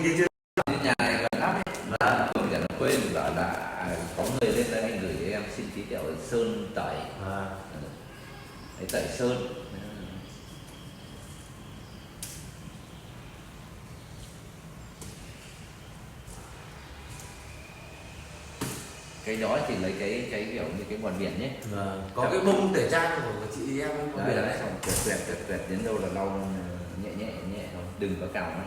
kia chưa? Nhà này gần lắm ấy. Và không thể nó quên bảo là có người lên đây anh gửi cho em xin tí kẹo sơn tẩy. Đấy, tẩy sơn. Cái đó thì lấy cái kiểu như cái bọt biển nhé. Có cái bông tẩy trang của chị em có biển đấy. Xong quẹt đến đâu là lau nhẹ nhẹ thôi, đừng có cào nó.